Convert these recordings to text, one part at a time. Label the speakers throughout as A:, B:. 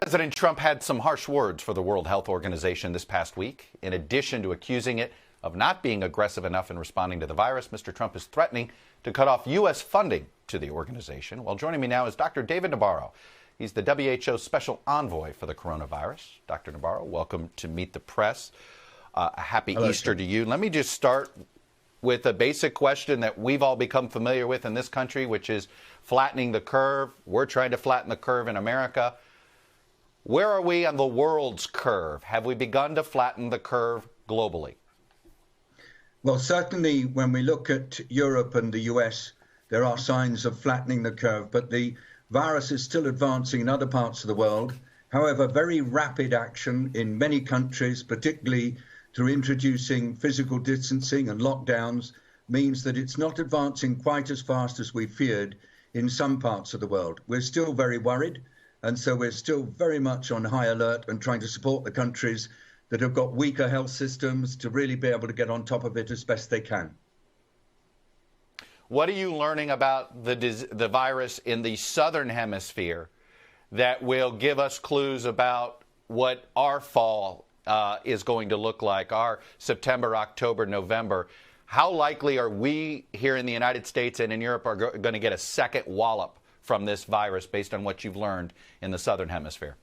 A: President Trump had some harsh words for the World Health Organization this past week. In addition to accusing it of not being aggressive enough in responding to the virus, Mr. Trump is threatening to cut off U.S. funding to the organization. Well, joining me now is Dr. David Nabarro. He's the WHO Special Envoy for the coronavirus. Dr. Nabarro, welcome to Meet the Press. A happy Easter to you. Let me just start with a basic question that we've all become familiar with in this country, which is flattening the curve. We're trying to flatten the curve in America. Where are we on the world's curve? Have we begun to flatten the curve globally?
B: Well, certainly when we look at Europe and the US, there are signs of flattening the curve, but the virus is still advancing in other parts of the world. However, very rapid action in many countries, particularly through introducing physical distancing and lockdowns, means that it's not advancing quite as fast as we feared in some parts of the world. We're still very worried. And so we're still very much on high alert and trying to support the countries that have got weaker health systems to really be able to get on top of it as best they can.
A: What are you learning about the virus in the southern hemisphere that will give us clues about what our fall is going to look like, our September, October, November? How likely are we here in the United States and in Europe are going to get a second wallop from this virus based on what you've learned in the southern hemisphere?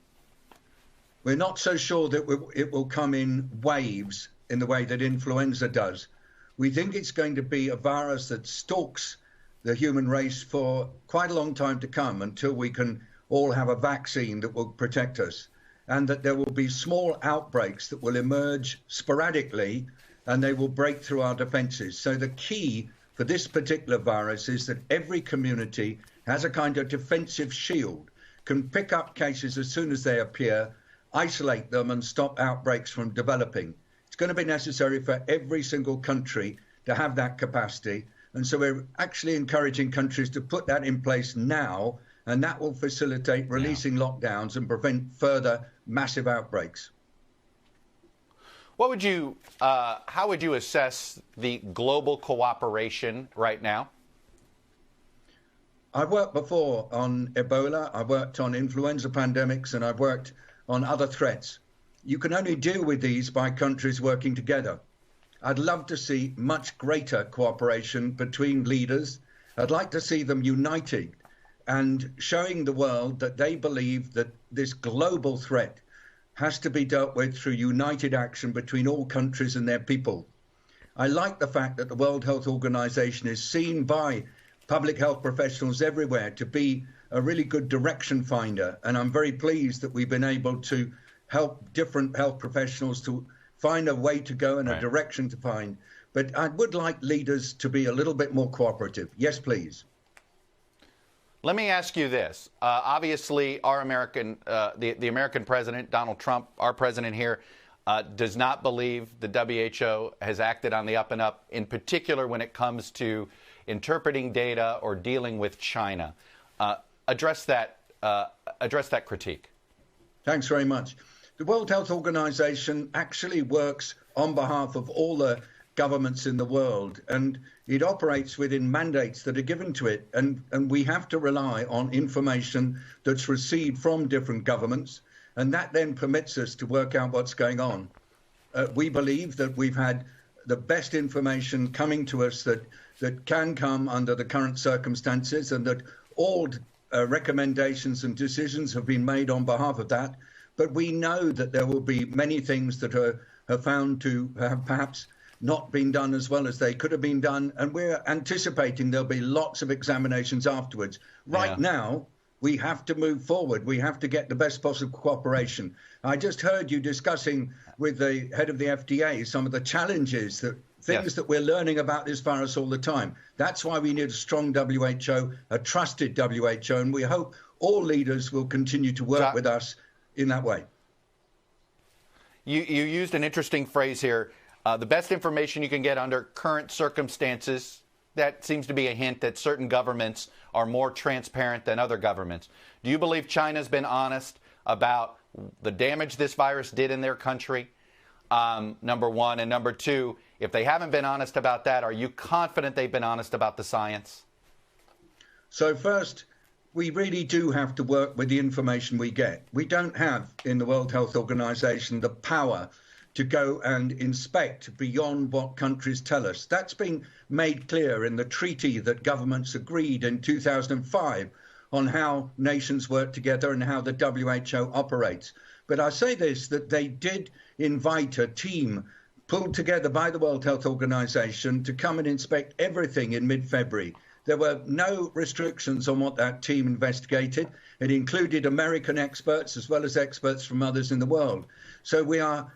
B: We're not so sure that it will come in waves in the way that influenza does. We think it's going to be a virus that stalks the human race for quite a long time to come until we can all have a vaccine that will protect us, and that there will be small outbreaks that will emerge sporadically and they will break through our defenses. So the key for this particular virus is that every community has a kind of defensive shield, can pick up cases as soon as they appear, isolate them and stop outbreaks from developing. It's going to be necessary for every single country to have that capacity. And so we're actually encouraging countries to put that in place now, and that will facilitate releasing lockdowns and prevent further massive outbreaks.
A: What would you, how would you assess the global cooperation right now?
B: I've worked before on Ebola, I've worked on influenza pandemics, and I've worked on other threats. You can only deal with these by countries working together. I'd love to see much greater cooperation between leaders. I'd like to see them united and showing the world that they believe that this global threat has to be dealt with through united action between all countries and their people. I like the fact that the World Health Organization is seen by public health professionals everywhere to be a really good direction finder. And I'm very pleased that we've been able to help different health professionals to find a way to go and a direction to find. But I would like leaders to be a little bit more cooperative. Yes, please.
A: Let me ask you this. Obviously, our the American president, Donald Trump, our president here, does not believe the WHO has acted on the up and up, in particular when it comes to interpreting data or dealing with China. Address that critique.
B: Thanks very much. The World Health Organization actually works on behalf of all the governments in the world, and it operates within mandates that are given to it. And we have to rely on information that's received from different governments, and that then permits us to work out what's going on. We believe that we've had the best information coming to us that can come under the current circumstances, and that all recommendations and decisions have been made on behalf of that. But we know that there will be many things that are found to have perhaps not been done as well as they could have been done. And we're anticipating there'll be lots of examinations afterwards. Right now, we have to move forward. We have to get the best possible cooperation. I just heard you discussing with the head of the FDA some of the challenges, things that we're learning about this virus all the time. That's why we need a strong WHO, a trusted WHO, and we hope all leaders will continue to work with us in that way.
A: You used an interesting phrase here, the best information you can get under current circumstances. That seems to be a hint that certain governments are more transparent than other governments. Do you believe China's been honest about the damage this virus did in their country? Number one. And number two, if they haven't been honest about that, are you confident they've been honest about the science?
B: So first, We really do have to work with the information we get. We don't have in the World Health Organization the power to go and inspect beyond what countries tell us. That's been made clear in the treaty that governments agreed in 2005 on how nations work together and how the WHO operates. But I say this, that they did invite a team pulled together by the World Health Organization to come and inspect everything in mid-February. There were no restrictions on what that team investigated. It included American experts as well as experts from others in the world. So we are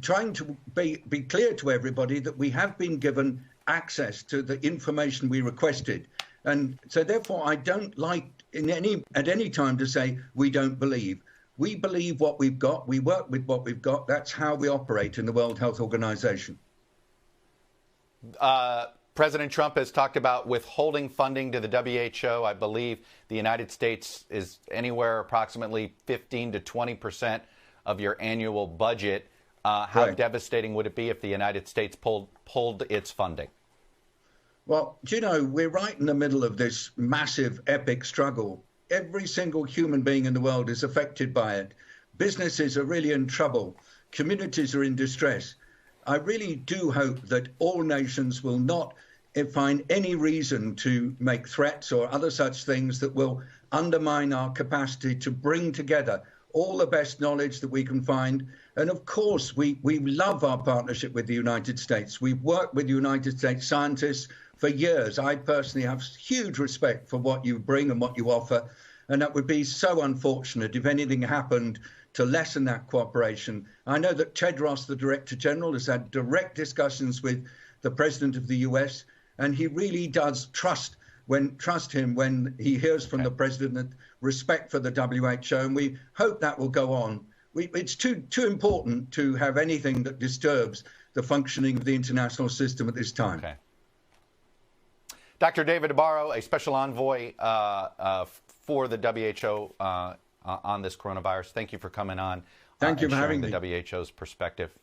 B: trying to be clear to everybody that we have been given access to the information we requested. And so therefore, I don't like at any time to say we don't believe. We believe what we've got. We work with what we've got. That's how we operate in the World Health Organization.
A: President Trump has talked about withholding funding to the WHO. I believe the United States is anywhere approximately 15 to 20% of your annual budget. How devastating would it be if the United States pulled its funding?
B: Well, do you know, we're right in the middle of this massive, epic struggle. Every single human being in the world is affected by it. Businesses are really in trouble. Communities are in distress. I really do hope that all nations will not find any reason to make threats or other such things that will undermine our capacity to bring together all the best knowledge that we can find. And of course, we love our partnership with the United States. We've worked with United States scientists for years. I personally have huge respect for what you bring and what you offer. And that would be so unfortunate if anything happened to lessen that cooperation. I know that Ted Ross, the Director General, has had direct discussions with the President of the US, and he really does trust him when he hears from the President respect for the WHO, and we hope that will go on. It's too important to have anything that disturbs the functioning of the international system at this time.
A: Okay. Dr. David Nabarro, a special envoy for the WHO on this coronavirus. Thank you for coming on.
B: Thank you for having
A: me.
B: The
A: WHO's perspective.